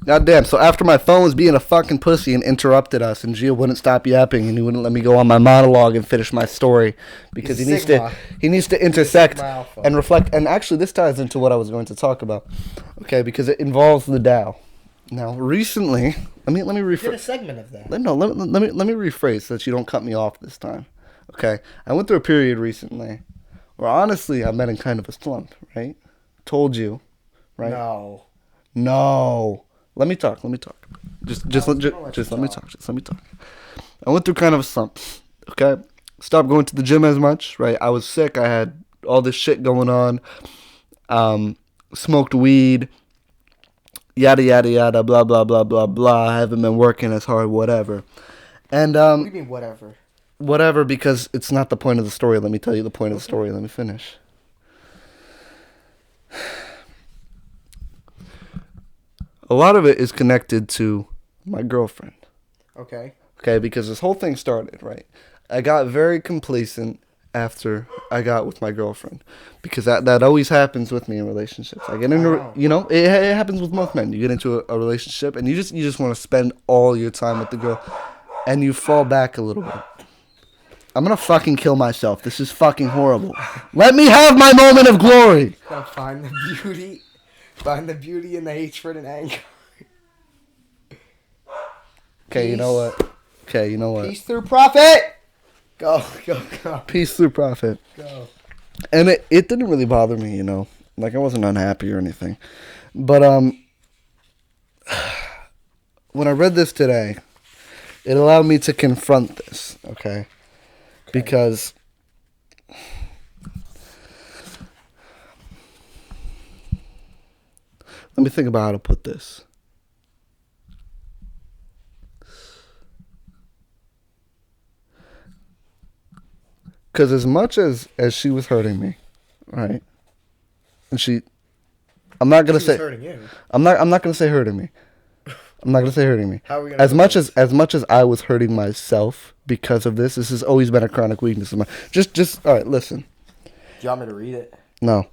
Goddamn. So after my phone was being a fucking pussy and interrupted us, and Gio wouldn't stop yapping, and he wouldn't let me go on my monologue and finish my story because He's Sigma. he needs to intersect Sigma Alpha. and reflect. And actually, this ties into what I was going to talk about. Okay, because it involves the Tao. Now, recently, let me Did a rephrase. segment of that. No, let me rephrase so that you don't cut me off this time. Okay, I went through a period recently where honestly I've been in kind of a slump. Right? Told you, right? No. Let me talk. Just let me talk. Just let me talk. I went through kind of a slump. Okay? Stopped going to the gym as much, right? I was sick. I had all this shit going on. Smoked weed. Yada, yada, yada, blah, blah, blah, blah, blah. I haven't been working as hard, whatever. And, What do you mean, whatever? whatever, because it's not the point of the story. Let me tell you the point of the story. Let me finish. A lot of it is connected to my girlfriend. Okay. Okay, because this whole thing started, right? I got very complacent after I got with my girlfriend. Because that always happens with me in relationships. I get into, it happens with most men. You get into a relationship and you just want to spend all your time with the girl. And you fall back a little bit. I'm going to fucking kill myself. This is fucking horrible. Let me have my moment of glory. Find the beauty. Find the beauty in the hatred and anger. Okay, you know what? Peace through profit. Go. Peace through profit. Go. And it didn't really bother me, Like, I wasn't unhappy or anything. But, when I read this today, it allowed me to confront this, okay? Because let me think about how to put this. Because as much as she was hurting me, right? And I'm not gonna say hurting you. I'm not gonna say hurting me. I'm not gonna say hurting me. How are we gonna as much as I was hurting myself because of this has always been a chronic weakness of mine. Just all right, listen. Do you want me to read it? No.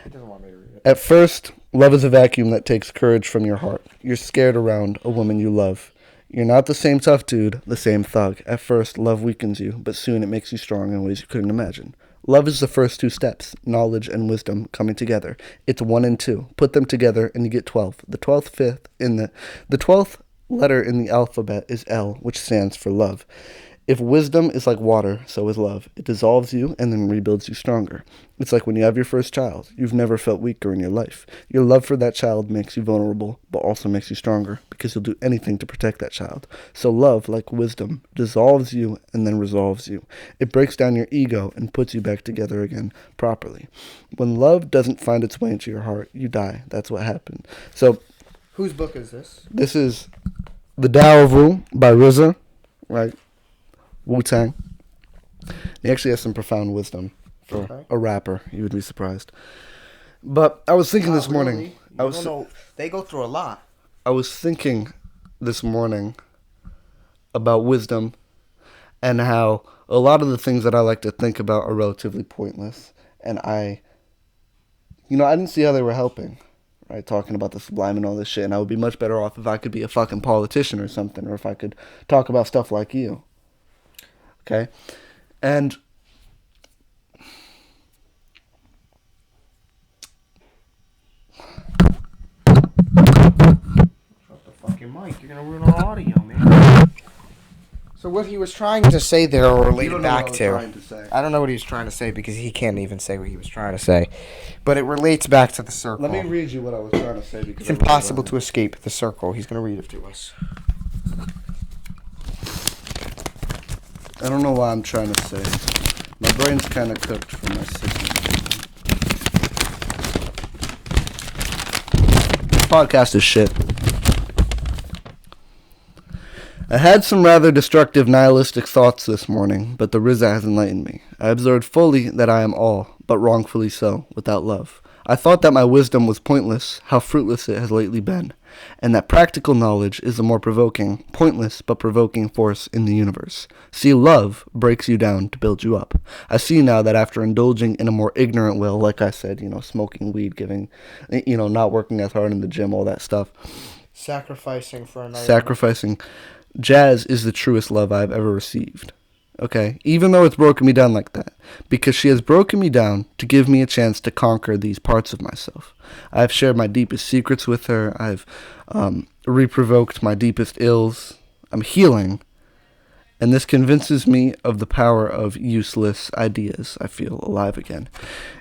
He doesn't want me to read it. At first, love is a vacuum that takes courage from your heart. You're scared around a woman you love. You're not the same tough dude, the same thug. At first, love weakens you, but soon it makes you strong in ways you couldn't imagine. Love is the first two steps, knowledge and wisdom coming together. It's 1 and 2. Put them together and you get 12. The 12th letter in the alphabet is L, which stands for love. If wisdom is like water, so is love. It dissolves you and then rebuilds you stronger. It's like when you have your first child. You've never felt weaker in your life. Your love for that child makes you vulnerable, but also makes you stronger because you'll do anything to protect that child. So love, like wisdom, dissolves you and then resolves you. It breaks down your ego and puts you back together again properly. When love doesn't find its way into your heart, you die. That's what happened. So, whose book is this? This is The Tao of Wu by RZA, right? Wu-Tang. He actually has some profound wisdom for a rapper. You would be surprised. But I was thinking this morning. Really? They go through a lot. I was thinking this morning about wisdom and how a lot of the things that I like to think about are relatively pointless. And I didn't see how they were helping. Right, talking about the sublime and all this shit. And I would be much better off if I could be a fucking politician or something. Or if I could talk about stuff like you. Okay, and Drop the fucking mic. You're gonna ruin our audio, man. So what he was trying to say there, or related back to, I don't know what he was trying to say because he can't even say what he was trying to say, but it relates back to the circle. Let me read you what I was trying to say because it's impossible to escape the circle. He's gonna read it to us. I don't know why I'm trying to say. My brain's kind of cooked from my sickness. This podcast is shit. I had some rather destructive nihilistic thoughts this morning, but the RZA has enlightened me. I observed fully that I am all, but wrongfully so, without love. I thought that my wisdom was pointless, how fruitless it has lately been, and that practical knowledge is a more provoking, pointless but provoking force in the universe. See, love breaks you down to build you up. I see now that after indulging in a more ignorant will, like I said, smoking weed, not working as hard in the gym, all that stuff. Sacrificing for another. Sacrificing. Jazz is the truest love I've ever received. Okay? Even though it's broken me down like that. Because she has broken me down to give me a chance to conquer these parts of myself. I've shared my deepest secrets with her. I've reprovoked my deepest ills. I'm healing. And this convinces me of the power of useless ideas. I feel alive again.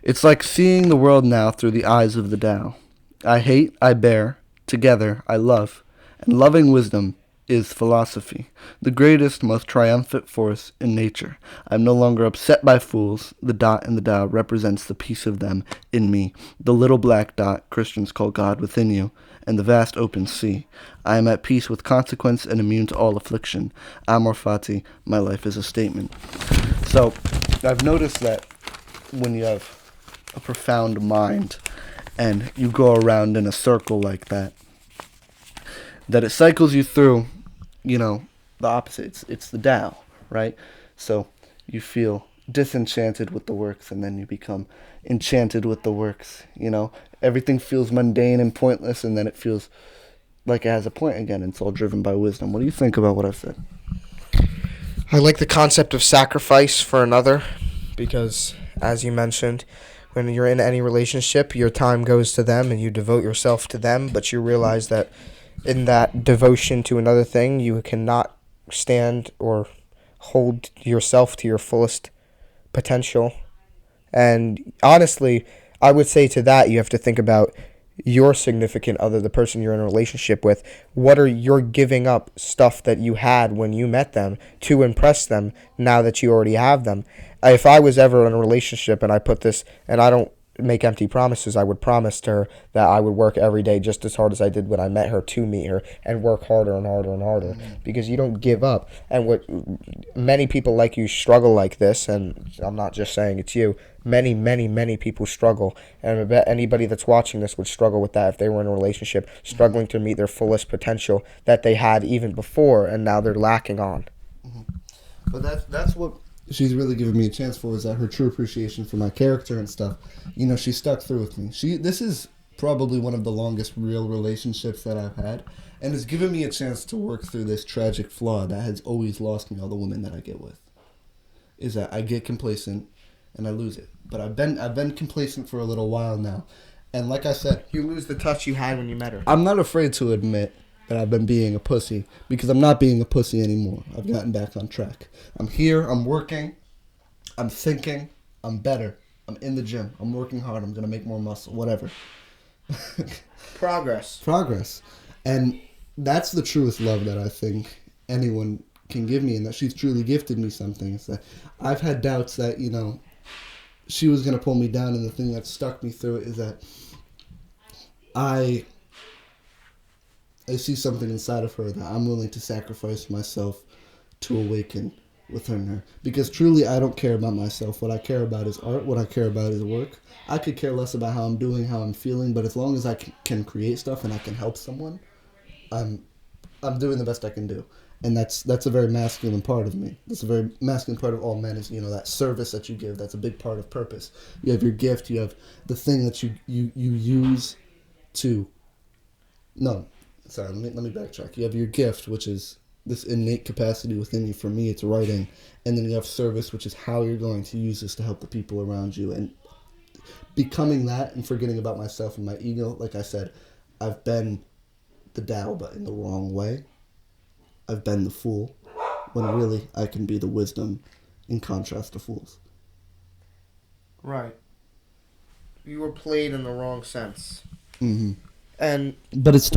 It's like seeing the world now through the eyes of the Tao. I hate, I bear, together I love. And loving wisdom is philosophy, the greatest, most triumphant force in nature. I am no longer upset by fools. The dot in the Tao represents the piece of them in me. The little black dot Christians call God within you, and the vast open sea. I am at peace with consequence and immune to all affliction. Amor fati, my life is a statement. So, I've noticed that when you have a profound mind and you go around in a circle like that, that it cycles you through, the opposite. It's the Tao, right? So you feel disenchanted with the works, and then you become enchanted with the works. Everything feels mundane and pointless, and then it feels like it has a point again. And it's all driven by wisdom. What do you think about what I've said? I like the concept of sacrifice for another because, as you mentioned, when you're in any relationship, your time goes to them and you devote yourself to them, but you realize that in that devotion to another thing, you cannot stand or hold yourself to your fullest potential. And honestly, I would say to that, you have to think about your significant other, the person you're in a relationship with. What are you giving up stuff that you had when you met them to impress them now that you already have them? If I was ever in a relationship and I put this, and I don't make empty promises, I would promise to her that I would work every day just as hard as I did when I met her to meet her, and work harder and harder and harder, because you don't give up. And what many people like you struggle like this, and I'm not just saying it's you, many people struggle, and I bet anybody that's watching this would struggle with that if they were in a relationship, struggling to meet their fullest potential that they had even before, and now they're lacking on. But that's what she's really given me a chance for, is that her true appreciation for my character and stuff. She stuck through with me. This is probably one of the longest real relationships that I've had, and has given me a chance to work through this tragic flaw that has always lost me all the women that I get with. Is that I get complacent and I lose it. But I've been complacent for a little while now. And like I said, You lose the touch you had when you met her. I'm not afraid to admit that I've been being a pussy, because I'm not being a pussy anymore. I've gotten back on track. I'm here, I'm working, I'm thinking, I'm better. I'm in the gym, I'm working hard, I'm going to make more muscle, whatever. Progress. And that's the truest love that I think anyone can give me, and that she's truly gifted me something. It's that I've had doubts that, she was going to pull me down, and the thing that stuck me through it is that I see something inside of her that I'm willing to sacrifice myself to awaken with her and her. Because truly, I don't care about myself. What I care about is art. What I care about is work. I could care less about how I'm doing, how I'm feeling, but as long as I can create stuff and I can help someone, I'm doing the best I can do. And that's a very masculine part of me. That's a very masculine part of all men, is, that service that you give. That's a big part of purpose. You have your gift. You have the thing that you use to... No, sorry, let me backtrack. You have your gift, which is this innate capacity within you. For me, it's writing. And then you have service, which is how you're going to use this to help the people around you. And becoming that and forgetting about myself and my ego, like I said, I've been the Tao, but in the wrong way. I've been the fool, when really I can be the wisdom in contrast to fools. Right. You were played in the wrong sense. Mm-hmm. But it's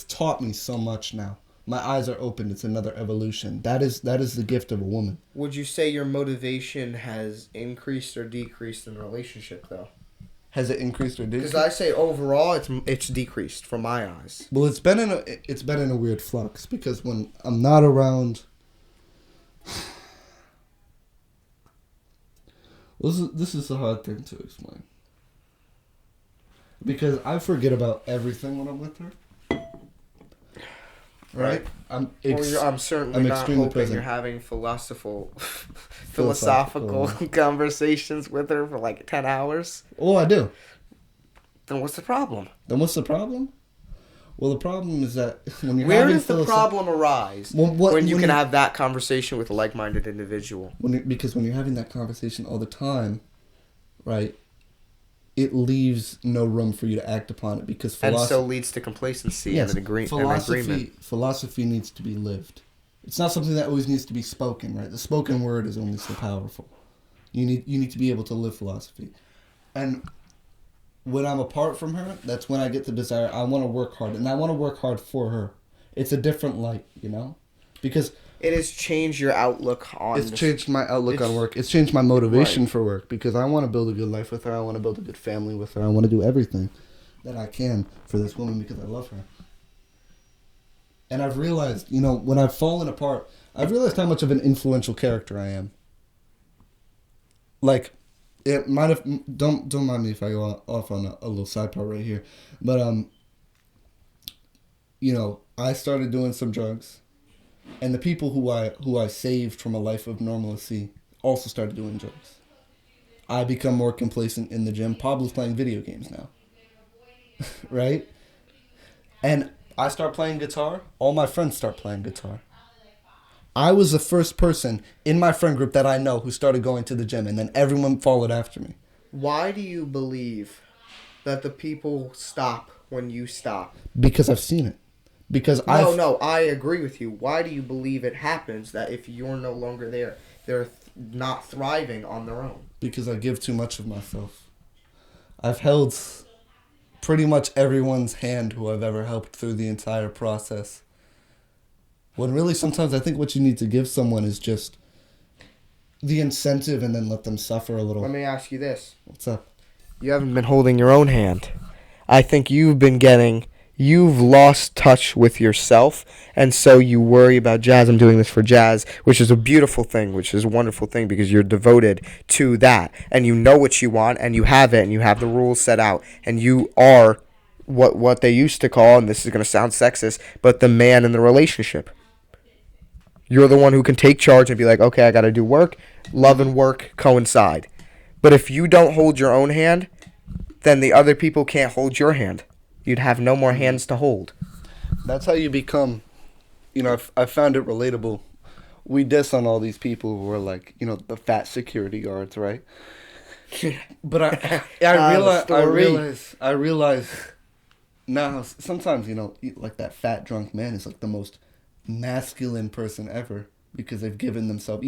taught me so much now. My eyes are opened. It's another evolution. That is the gift of a woman. Would you say your motivation has increased or decreased in the relationship, though? Has it increased or decreased? Because I say overall, it's decreased from my eyes. Well, it's been in a weird flux, because when I'm not around, this is a hard thing to explain, because I forget about everything when I'm with her. Right? I'm certainly not hoping present. You're having philosophical conversations with her for like 10 hours. Oh, I do. Then what's the problem? Well, the problem is that when you're Where having does the problem arise when you can have that conversation with a like-minded individual? Because when you're having that conversation all the time, right, it leaves no room for you to act upon it because philosophy... And so leads to complacency and an agreement. Philosophy needs to be lived. It's not something that always needs to be spoken, right? The spoken word is only so powerful. You need to be able to live philosophy. And when I'm apart from her, that's when I get the desire. I want to work hard, and I want to work hard for her. It's a different light, because it has changed your outlook on. It's changed my outlook on work. It's changed my motivation for work because I want to build a good life with her. I want to build a good family with her. I want to do everything that I can for this woman because I love her. And I've realized, when I've fallen apart, I've realized how much of an influential character I am. Like, it might have... Don't mind me if I go off on a little side part right here. But, I started doing some drugs. And the people who I saved from a life of normalcy also started doing drugs. I become more complacent in the gym. Pablo's playing video games now. Right? And I start playing guitar. All my friends start playing guitar. I was the first person in my friend group that I know who started going to the gym, and then everyone followed after me. Why do you believe that the people stop when you stop? Because I've seen it. I agree with you. Why do you believe it happens that if you're no longer there, they're not thriving on their own? Because I give too much of myself. I've held pretty much everyone's hand who I've ever helped through the entire process. When really sometimes I think what you need to give someone is just the incentive and then let them suffer a little. Let me ask you this. What's up? You haven't been holding your own hand. I think you've lost touch with yourself, and so you worry about Jazz. I'm doing this for Jazz, which is a beautiful thing, which is a wonderful thing because you're devoted to that, and you know what you want, and you have it, and you have the rules set out, and you are what they used to call, and this is going to sound sexist, but the man in the relationship. You're the one who can take charge and be like, okay, I got to do work. Love and work coincide. But if you don't hold your own hand, then the other people can't hold your hand. You'd have no more hands to hold. That's how you become, I found it relatable. We diss on all these people who are like, the fat security guards, right? But I realize now sometimes, like that fat drunk man is like the most masculine person ever because they've given themselves,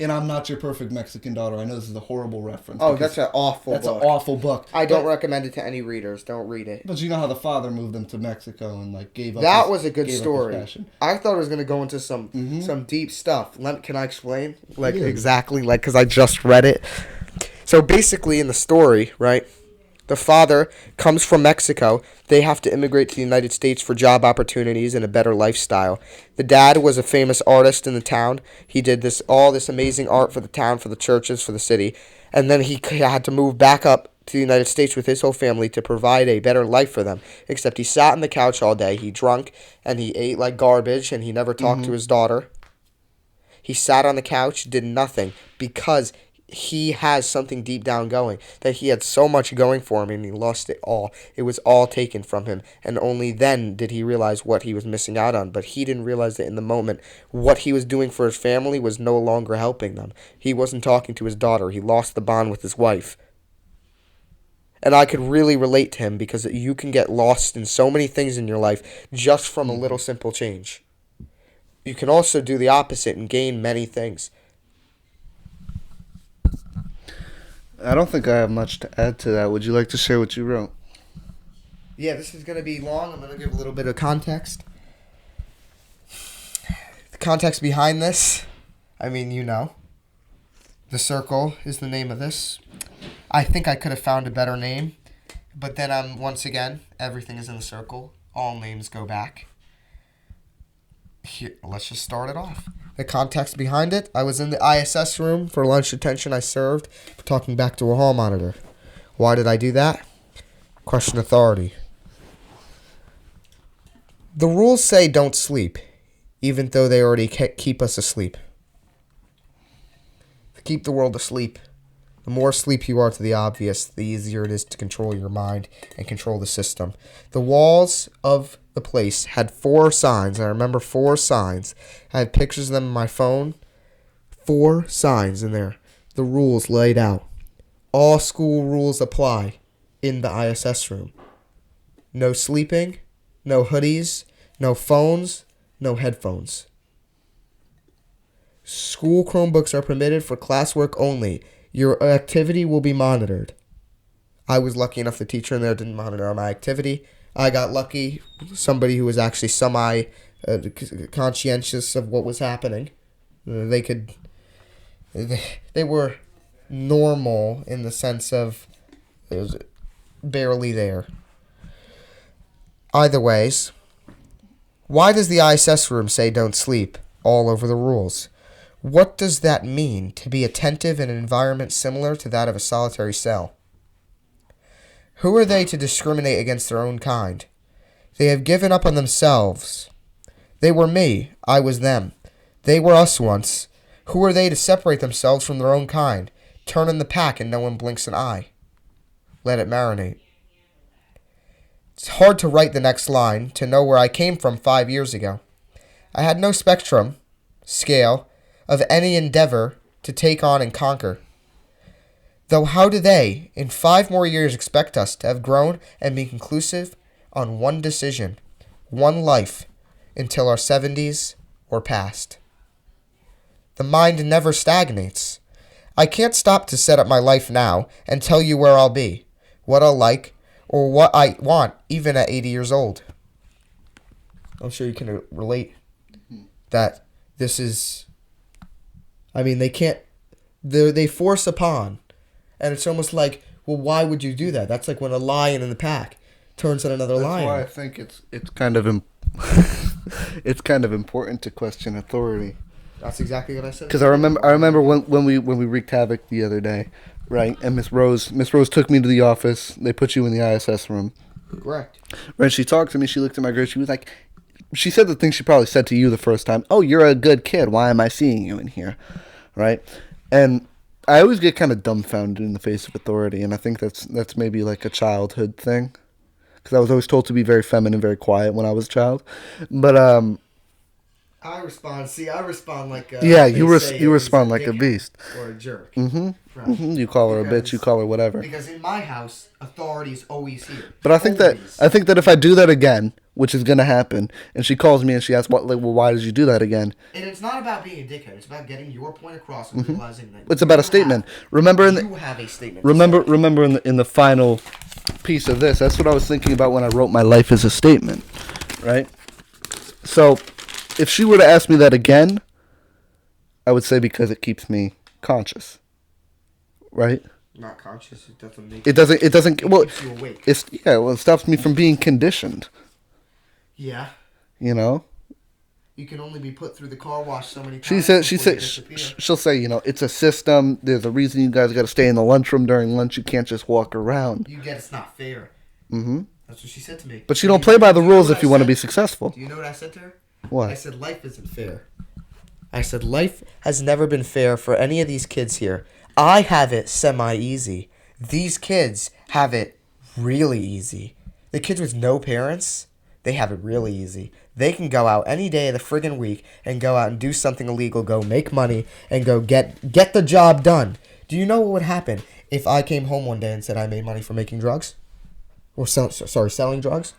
and I'm Not Your Perfect Mexican Daughter. I know this is a horrible reference. Oh, that's an awful book. That's an awful book. I don't recommend it to any readers. Don't read it. But you know how the father moved them to Mexico and gave up. That was a good story. I thought it was going to go into some deep stuff. Can I explain? Exactly, because I just read it. So basically in the story, right, the father comes from Mexico. They have to immigrate to the United States for job opportunities and a better lifestyle. The dad was a famous artist in the town. He did all this amazing art for the town, for the churches, for the city. And then he had to move back up to the United States with his whole family to provide a better life for them. Except he sat on the couch all day. He drank and he ate like garbage and he never talked to his daughter. He sat on the couch, did nothing because he has something deep down going, that he had so much going for him and he lost it all. It was all taken from him, and only then did he realize what he was missing out on. But he didn't realize that in the moment what he was doing for his family was no longer helping them. He wasn't talking to his daughter. He lost the bond with his wife. And I could really relate to him because you can get lost in so many things in your life just from a little simple change. You can also do the opposite and gain many things. I don't think I have much to add to that. Would you like to share what you wrote? Yeah, this is going to be long. I'm going to give a little bit of context. The context behind this, The Circle is the name of this. I think I could have found a better name, but then once again, everything is in the circle. All names go back. Here, let's just start it off. The context behind it, I was in the ISS room for lunch detention. I served, talking back to a hall monitor. Why did I do that? Question authority. The rules say don't sleep, even though they already keep us asleep. They keep the world asleep. The more asleep you are to the obvious, the easier it is to control your mind and control the system. The walls of the place had 4 signs. I remember 4 signs. I have pictures of them on my phone. 4 signs in there. The rules laid out. All school rules apply in the ISS room. No sleeping, no hoodies, no phones, no headphones. School Chromebooks are permitted for classwork only. Your activity will be monitored. I was lucky enough the teacher in there didn't monitor my activity. I got lucky, somebody who was actually conscientious of what was happening. They were normal in the sense of it was barely there. Either ways, why does the ISS room say don't sleep all over the rules? What does that mean to be attentive in an environment similar to that of a solitary cell? Who are they to discriminate against their own kind? They have given up on themselves. They were me, I was them. They were us once. Who are they to separate themselves from their own kind, turn in the pack and no one blinks an eye? Let it marinate. It's hard to write the next line, to know where I came from 5 years ago. I had no spectrum, scale, of any endeavor to take on and conquer. Though how do they, in 5 more years, expect us to have grown and be conclusive on one decision, one life, until our 70s or past? The mind never stagnates. I can't stop to set up my life now and tell you where I'll be, what I'll like, or what I want, even at 80 years old. I'm sure you can relate that this is... they can't... They force upon. And it's almost like, well, why would you do that? That's like when a lion in the pack turns on another lion. That's why I think it's kind of it's kind of important to question authority. That's exactly what I said. Because I remember when we wreaked havoc the other day, right? And Miss Rose took me to the office. They put you in the ISS room. Correct. Right? She talked to me. She looked at my grades. She was like, she said the thing she probably said to you the first time. Oh, you're a good kid. Why am I seeing you in here? Right? And I always get kind of dumbfounded in the face of authority, and I think that's maybe like a childhood thing, because I was always told to be very feminine, very quiet when I was a child. But I respond like a... Yeah, you respond like a beast. Or a jerk. Mm-hmm. Right. Mm-hmm. You call her a bitch, you call her whatever. Because in my house, authority is always here. But I think that if I do that again, which is gonna happen, and she calls me and she asks, why did you do that again? And it's not about being a dickhead. It's about getting your point across and realizing that it's about a statement. You have a statement. Remember in the final piece of this, that's what I was thinking about when I wrote my life as a statement, right? So, if she were to ask me that again, I would say because it keeps me conscious, right? Not conscious. It doesn't make. It doesn't. Well, keeps you awake. It stops me from being conditioned. Yeah. You know. You can only be put through the car wash so many times. She'll say, it's a system. There's a reason you guys got to stay in the lunchroom during lunch. You can't just walk around. You get it's not fair. Mm-hmm. That's what she said to me. But you don't play by the rules if you want to be successful. Do you know what I said to her? What? I said life isn't fair. I said life has never been fair for any of these kids here. I have it semi-easy. These kids have it really easy. The kids with no parents, they have it really easy. They can go out any day of the friggin' week and go out and do something illegal, go make money, and go get the job done. Do you know what would happen if I came home one day and said I made money for making drugs? Or selling drugs?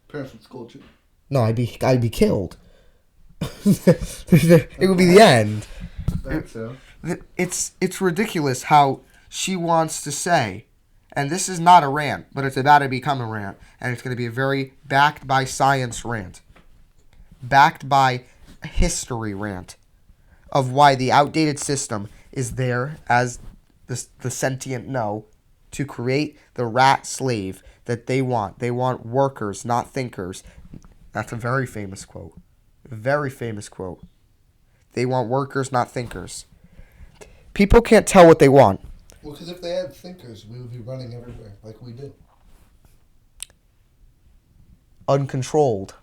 Parents would scold you. No, I'd be killed. It would be the end. That's so. It's ridiculous how she wants to say, and this is not a rant, but it's about to become a rant, and it's going to be a very backed by science rant, backed by history rant, of why the outdated system is there as the sentient no to create the rat slave that they want. They want workers, not thinkers. That's a very famous quote. Very famous quote. They want workers, not thinkers. People can't tell what they want. Well, because if they had thinkers, we would be running everywhere like we do. Uncontrolled.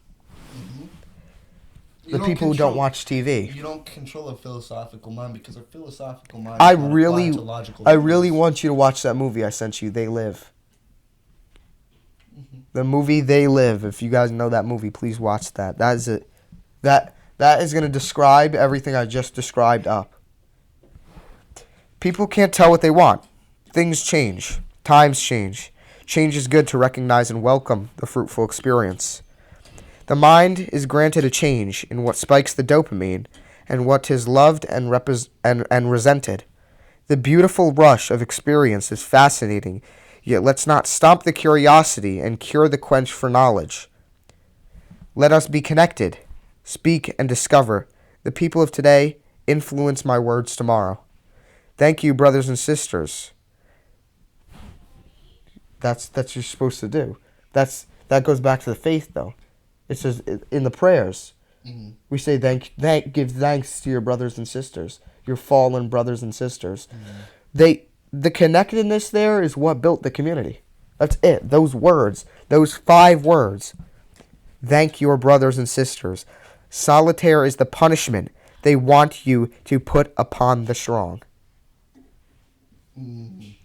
Mm-hmm. the people who don't watch TV. You don't control a philosophical mind because a philosophical mind. I really want you to watch that movie I sent you. They Live. Mm-hmm. The movie They Live. If you guys know that movie, please watch that. That is it. That is going to describe everything I just described up. People can't tell what they want. Things change. Times change. Change is good to recognize and welcome the fruitful experience. The mind is granted a change in what spikes the dopamine and what is loved and resented. The beautiful rush of experience is fascinating, yet let's not stomp the curiosity and cure the quench for knowledge. Let us be connected, speak and discover. The people of today influence my words tomorrow. Thank you, brothers and sisters. That's what you're supposed to do. That goes back to the faith, though. It says in the prayers, we say give thanks to your brothers and sisters, your fallen brothers and sisters. The connectedness there is what built the community. That's it. Those words, those 5 words. Thank your brothers and sisters. Solitaire is the punishment they want you to put upon the strong.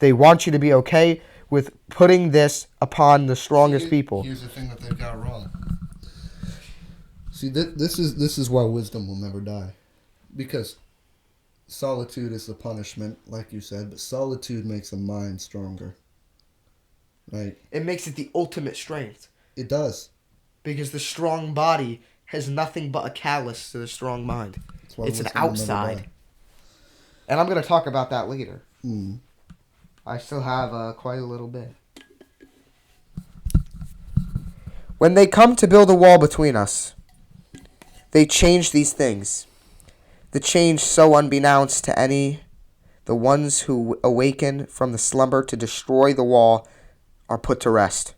They want you to be okay with putting this upon the strongest people. Here's the thing that they've got wrong. See, this is why wisdom will never die. Because solitude is the punishment, like you said, but solitude makes a mind stronger. Right? It makes it the ultimate strength. It does. Because the strong body has nothing but a callus to the strong mind. It's an outside. And I'm going to talk about that later. I still have quite a little bit. When they come to build a wall between us, they change these things. The change so unbeknownst to any, the ones who awaken from the slumber to destroy the wall are put to rest.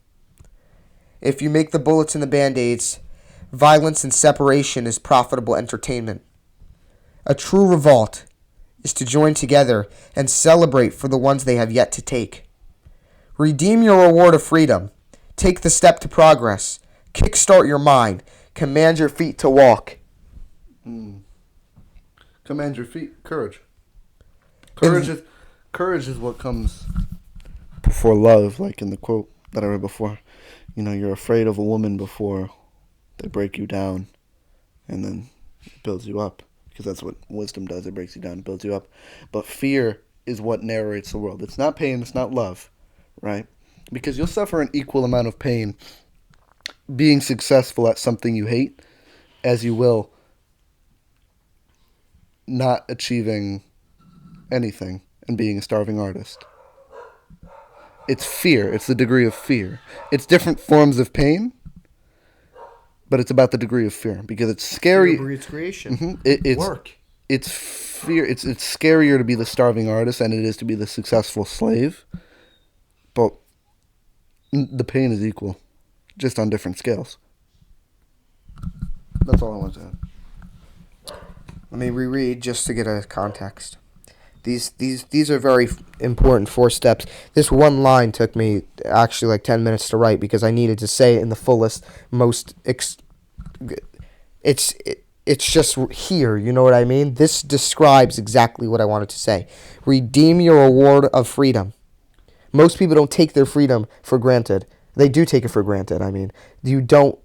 If you make the bullets and the band-aids, violence and separation is profitable entertainment. A true revolt is to join together and celebrate for the ones they have yet to take. Redeem your reward of freedom. Take the step to progress. Kickstart your mind. Command your feet to walk. Command your feet. Courage. Courage is what comes before love, like in the quote that I read before. You know, you're afraid of a woman before they break you down, and then it builds you up. Because that's what wisdom does. It breaks you down and builds you up. But fear is what narrates the world. It's not pain. It's not love. Right? Because you'll suffer an equal amount of pain being successful at something you hate as you will not achieving anything and being a starving artist. It's fear. It's the degree of fear. It's different forms of pain, but it's about the degree of fear because it's scary. Fear breeds creation. It's work. It's fear. It's scarier to be the starving artist than it is to be the successful slave. But the pain is equal, just on different scales. That's all I want to add. Let me reread just to get a context. These are very important 4 steps. This one line took me actually like 10 minutes to write because I needed to say it in the fullest, most. It's just here. You know what I mean? This describes exactly what I wanted to say. Redeem your reward of freedom. Most people don't take their freedom for granted. They do take it for granted. I mean, you don't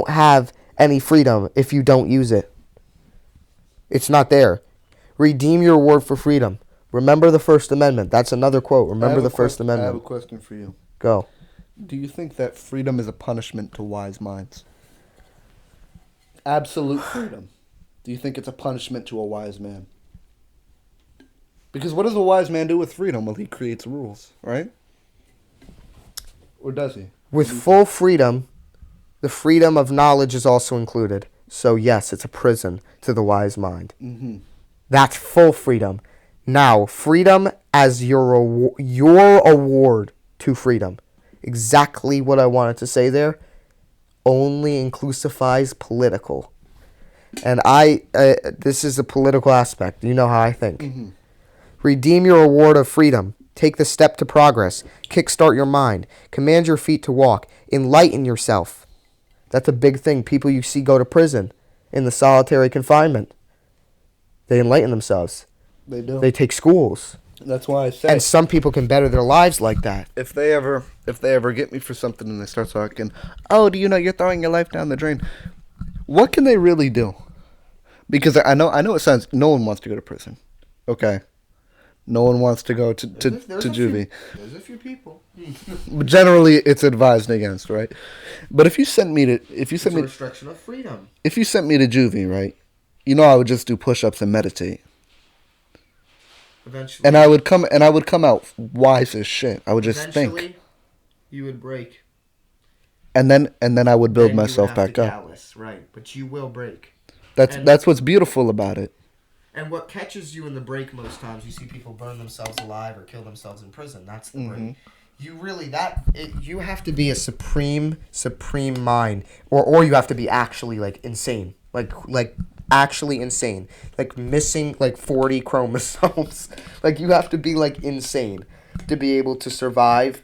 have any freedom if you don't use it. It's not there. Redeem your reward for freedom. Remember the First Amendment. That's another quote. Remember the First Amendment. I have a question for you. Go. Do you think that freedom is a punishment to wise minds? Absolute freedom. Do you think it's a punishment to a wise man? Because what does a wise man do with freedom? Well, he creates rules, right? Or does he? With full freedom, the freedom of knowledge is also included. So yes, it's a prison to the wise mind. Mm-hmm. That's full freedom. Now, freedom as your award to freedom. Exactly what I wanted to say there. Only inclusifies political. And this is a political aspect. You know how I think. Mm-hmm. Redeem your reward of freedom. Take the step to progress. Kickstart your mind. Command your feet to walk. Enlighten yourself. That's a big thing. People you see go to prison in the solitary confinement. They enlighten themselves. They do. They take schools. That's why I say. And some people can better their lives like that. If they ever get me for something and they start talking, oh, do you know you're throwing your life down the drain? What can they really do? Because I know it sounds. No one wants to go to prison. Okay. No one wants to go to juvie. There's a few people. But generally, it's advised against, right? But if you sent me to restriction of freedom. If you sent me to juvie, right? You know, I would just do push-ups and meditate. Eventually. And I would come out wise as shit. I would just think. You would break. And then I would build myself back up. Callous, right? But you will break. That's what's beautiful about it. And what catches you in the break most times, you see people burn themselves alive or kill themselves in prison. That's the break. You have to be a supreme mind, or you have to be actually like insane, like actually insane, like missing like 40 chromosomes. Like you have to be like insane to be able to survive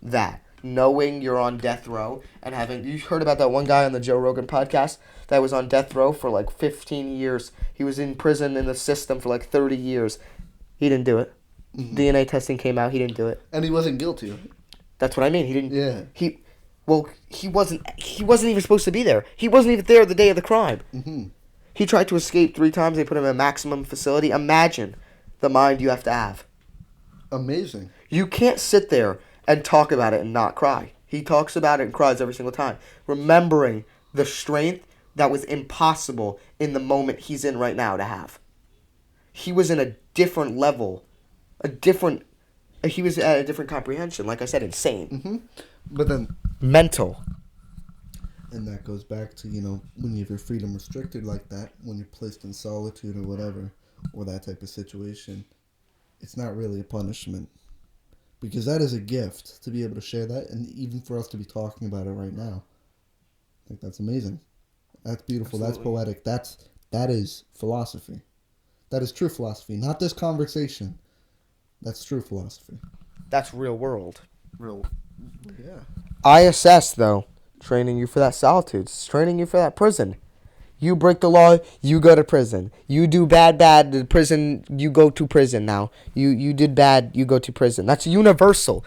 that. Knowing you're on death row and you heard about that one guy on the Joe Rogan podcast that was on death row for like 15 years. He was in prison in the system for like 30 years. He didn't do it. Mm-hmm. DNA testing came out. He didn't do it. And he wasn't guilty. That's what I mean. He didn't. Yeah. He wasn't even supposed to be there. He wasn't even there the day of the crime. Mm-hmm. He tried to escape 3 times. They put him in a maximum facility. Imagine the mind you have to have. Amazing. You can't sit there and talk about it and not cry. He talks about it and cries every single time, remembering the strength that was impossible in the moment he's in right now to have. He was in a different level, he was at a different comprehension. Like I said, insane. Mm-hmm. But then mental. And that goes back to, when you have your freedom restricted like that, when you're placed in solitude or whatever, or that type of situation, it's not really a punishment. Because that is a gift to be able to share that, and even for us to be talking about it right now. I think that's amazing. That's beautiful. Absolutely. That's poetic. That is philosophy. That is true philosophy. Not this conversation. That's true philosophy. That's real world. Yeah. ISS, though, training you for that solitude. It's training you for that prison. You break the law, you go to prison. You do bad, the prison, you go to prison now. You did bad, you go to prison. That's universal.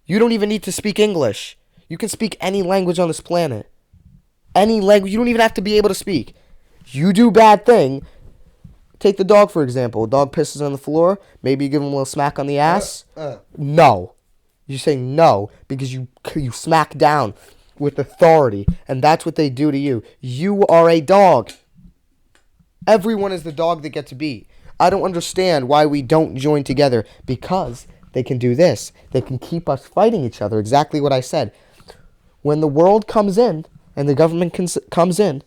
You don't even need to speak English. You can speak any language on this planet. Any language. You don't even have to be able to speak. You do bad thing. Take the dog, for example. A dog pisses on the floor. Maybe you give him a little smack on the ass. No. You say no because you smack down with authority, and that's what they do to you. You are a dog. Everyone is the dog that gets beat. I don't understand why we don't join together, because they can do this. They can keep us fighting each other. Exactly what I said. When the world comes in and the government comes in,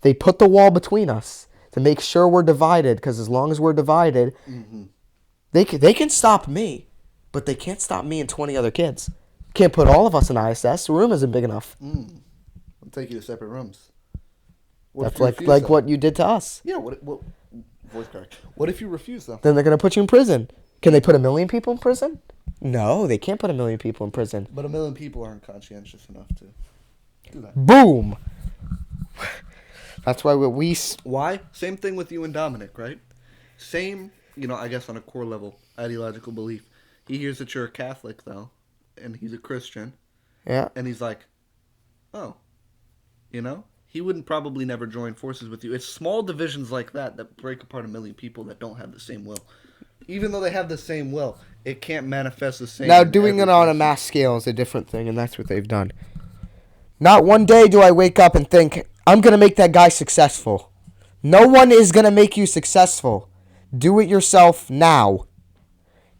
they put the wall between us to make sure we're divided, because as long as we're divided, they can stop me, but they can't stop me and 20 other kids. Can't put all of us in ISS. The room isn't big enough. I'll take you to separate rooms. That's like what you did to us. Yeah. Voice crack. What if you refuse, though? Then they're going to put you in prison. Can they put 1 million people in prison? No, they can't put 1 million people in prison. But 1 million people aren't conscientious enough to do that. Boom! That's why Why? Same thing with you and Dominic, right? Same, I guess on a core level, ideological belief. He hears that you're a Catholic, though, and he's a Christian. Yeah. And he's like, oh, he wouldn't probably never join forces with you. It's small divisions like that break apart 1 million people that don't have the same will. Even though they have the same will, it can't manifest the same. Now, doing it on a mass scale is a different thing, and that's what they've done. Not one day do I wake up and think, I'm going to make that guy successful. No one is going to make you successful. Do it yourself now.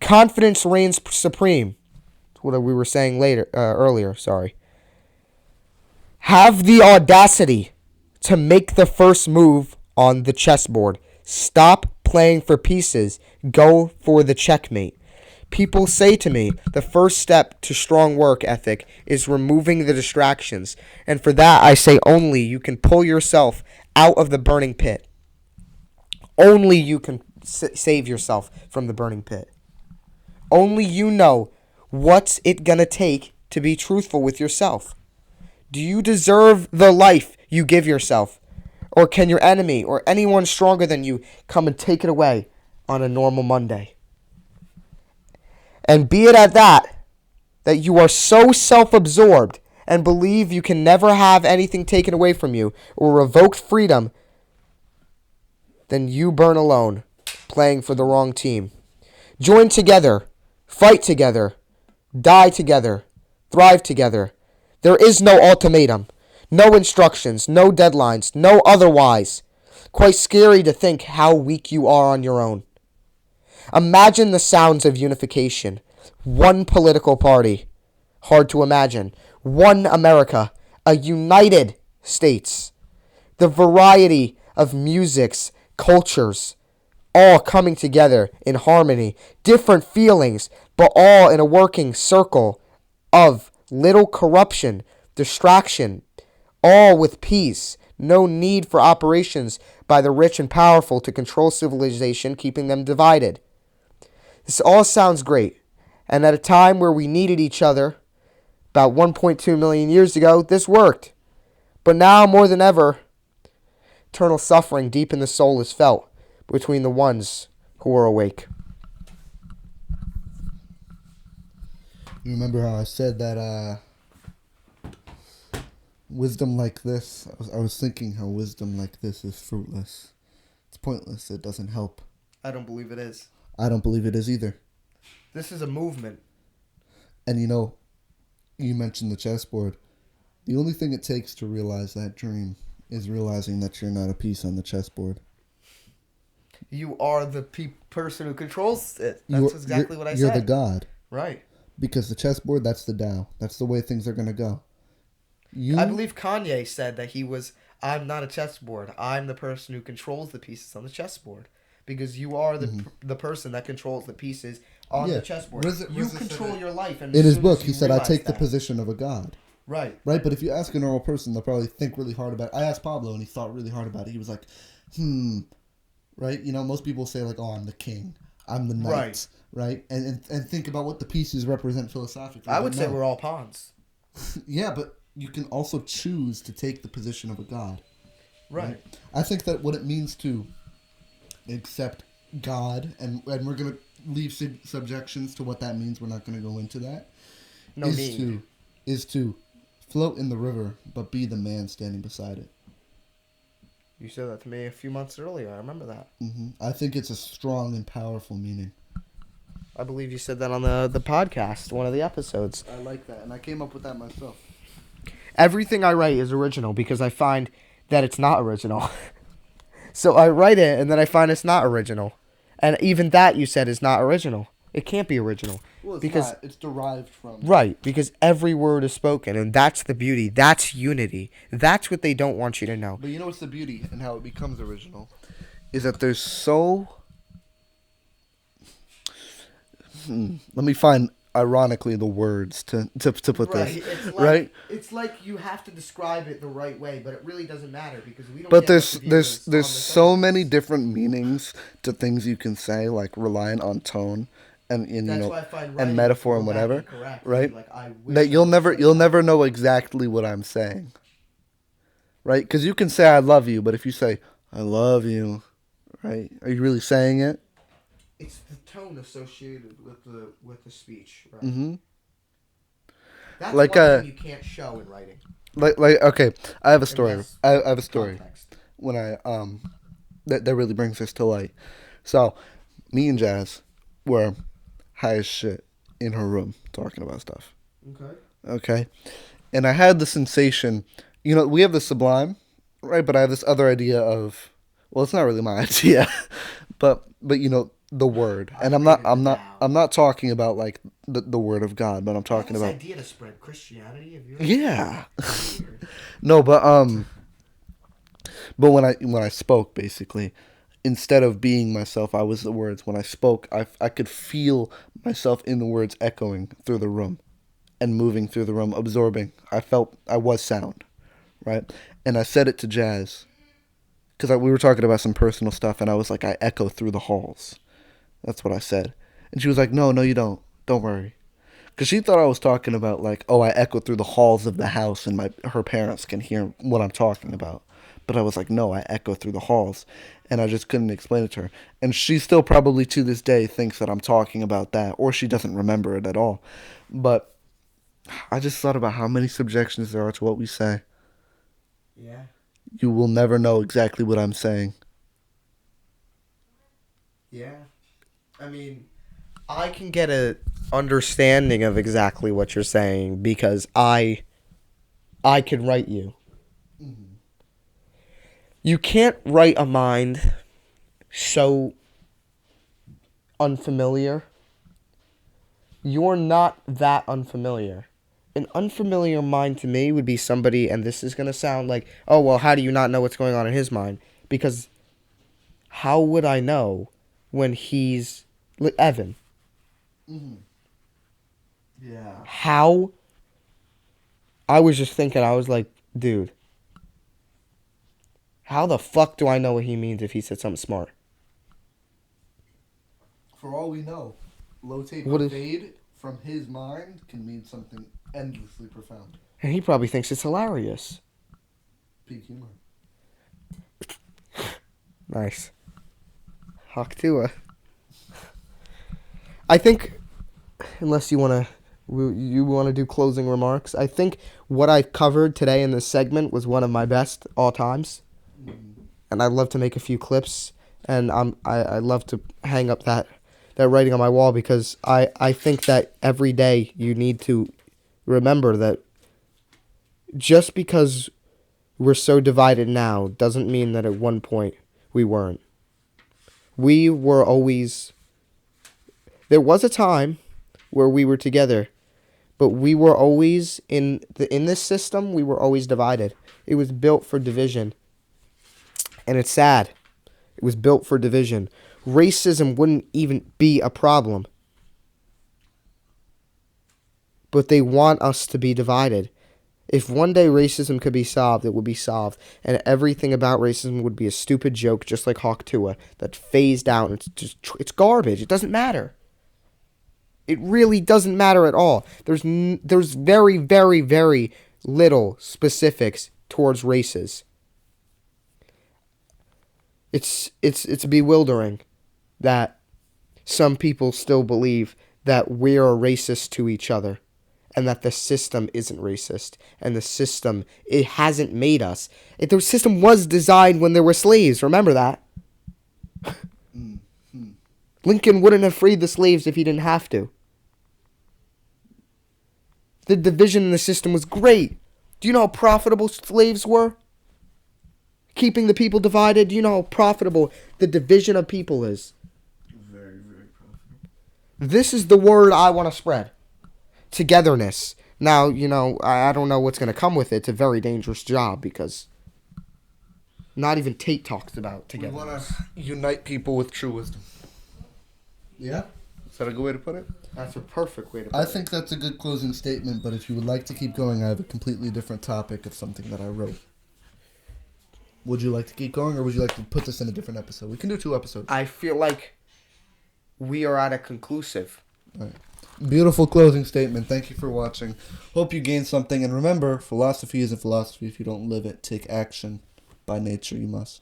Confidence reigns supreme. That's what we were saying earlier. Have the audacity to make the first move on the chessboard. Stop playing for pieces. Go for the checkmate. People say to me, the first step to strong work ethic is removing the distractions. And for that, I say only you can pull yourself out of the burning pit. Only you can save yourself from the burning pit. Only you know what's it going to take to be truthful with yourself. Do you deserve the life you give yourself? Or can your enemy or anyone stronger than you come and take it away on a normal Monday? And be it at that you are so self-absorbed and believe you can never have anything taken away from you or revoked freedom, then you burn alone, playing for the wrong team. Join together, fight together, die together, thrive together. There is no ultimatum, no instructions, no deadlines, no otherwise. Quite scary to think how weak you are on your own. Imagine the sounds of unification. One political party. Hard to imagine. One America. A United States. The variety of musics, cultures, all coming together in harmony. Different feelings, but all in a working circle of little corruption, distraction, all with peace. No need for operations by the rich and powerful to control civilization, keeping them divided. This all sounds great. And at a time where we needed each other, about 1.2 million years ago, this worked. But now, more than ever, eternal suffering deep in the soul is felt between the ones who are awake. You remember how I said that wisdom like this, I was thinking how wisdom like this is fruitless. It's pointless. It doesn't help. I don't believe it is. I don't believe it is either. This is a movement. And you mentioned the chessboard. The only thing it takes to realize that dream is realizing that you're not a piece on the chessboard. You are the person who controls it. That's exactly what I said. You're the god. Right. Because the chessboard, that's the Tao. That's the way things are going to go. I believe Kanye said that I'm not a chessboard. I'm the person who controls the pieces on the chessboard. Because you are the person that controls the pieces on the chessboard. You control your life. And in his book, he said, I take the position of a god. Right. Right, but if you ask a normal person, they'll probably think really hard about it. I asked Pablo, and he thought really hard about it. He was like, right? Most people say, like, oh, I'm the king. I'm the knight. Right? And think about what the pieces represent philosophically. I would say we're all pawns. Yeah, but you can also choose to take the position of a god. Right. I think that what it means to accept God, and we're going to leave subjections to what that means. We're not going to go into that. Is to float in the river, but be the man standing beside it. You said that to me a few months earlier. I remember that. Mm-hmm. I think it's a strong and powerful meaning. I believe you said that on the podcast, one of the episodes. I like that, and I came up with that myself. Everything I write is original because I find that it's not original. So I write it, and then I find it's not original. And even that you said is not original. It can't be original. Well, because not. It's derived from... Right, because every word is spoken, and that's the beauty. That's unity. That's what they don't want you to know. But you know what's the beauty and how it becomes original? Is that there's so... Let me find, ironically, the words to put this. It's like, right? It's like you have to describe it the right way, but it really doesn't matter because we don't. But there's so many different meanings to things you can say, like reliant on tone and and metaphor and whatever, right? Like, that you'll never know exactly what I'm saying, right? Because you can say I love you, but if you say I love you, right? Are you really saying it? It's the tone associated with the speech, right? Mm-hmm. That's like one thing you can't show in writing. Like okay, I have a story. I have a story. Context. When I that really brings this to light. So, me and Jazz were high as shit in her room talking about stuff. Okay. And I had the sensation, we have the sublime, right? But I have this other idea of, well, it's not really my idea, but the word. And I'm not talking about like the word of God, but I'm talking about this idea to spread Christianity. Yeah. No, but when I spoke, basically, instead of being myself, I was the words. When I spoke, I could feel myself in the words echoing through the room and moving through the room, absorbing. I felt I was sound, right? And I said it to Jazz because we were talking about some personal stuff, and I was like, I echo through the halls. That's what I said. And she was like, no, you don't. Don't worry. Because she thought I was talking about, like, oh, I echo through the halls of the house and her parents can hear what I'm talking about. But I was like, no, I echo through the halls. And I just couldn't explain it to her. And she still probably to this day thinks that I'm talking about that, or she doesn't remember it at all. But I just thought about how many subjections there are to what we say. Yeah. You will never know exactly what I'm saying. Yeah. I mean, I can get a understanding of exactly what you're saying because I can write you. Mm-hmm. You can't write a mind so unfamiliar. You're not that unfamiliar. An unfamiliar mind to me would be somebody, and this is going to sound like, oh, well, how do you not know what's going on in his mind? Because how would I know when he's Evan? Mm-hmm. Yeah. How? I was just thinking, I was like, dude, how the fuck do I know what he means if he said something smart? For all we know, lotate What or is- fade from his mind can mean something endlessly profound. And he probably thinks it's hilarious. Peak humor. Nice. Haktua. I think, unless you want to do closing remarks, I think what I covered today in this segment was one of my best all times. And I'd love to make a few clips, and I love to hang up that writing on my wall because I think that every day you need to remember that just because we're so divided now doesn't mean that at one point we weren't. We were always... There was a time where we were together, but we were always in this system, we were always divided. It was built for division. And it's sad. It was built for division. Racism wouldn't even be a problem. But they want us to be divided. If one day racism could be solved, it would be solved. And everything about racism would be a stupid joke, just like Hawk Tuah, that phased out. It's garbage. It doesn't matter. It really doesn't matter at all. There's very, very, very little specifics towards races. It's bewildering that some people still believe that we're racist to each other and that the system isn't racist and the system, it hasn't made us. The system was designed when there were slaves. Remember that? Mm-hmm. Lincoln wouldn't have freed the slaves if he didn't have to. The division in the system was great. Do you know how profitable slaves were? Keeping the people divided. Do you know how profitable the division of people is? Very, very profitable. This is the word I want to spread. Togetherness. Now, I don't know what's going to come with it. It's a very dangerous job because not even Tate talks about togetherness. We want to unite people with true wisdom. Yeah? Is that a good way to put it? That's a perfect way to put it. I think that's a good closing statement, but if you would like to keep going, I have a completely different topic of something that I wrote. Would you like to keep going, or would you like to put this in a different episode? We can do 2 episodes. I feel like we are at a conclusive. All right. Beautiful closing statement. Thank you for watching. Hope you gained something. And remember, philosophy isn't philosophy if you don't live it. Take action. By nature, you must.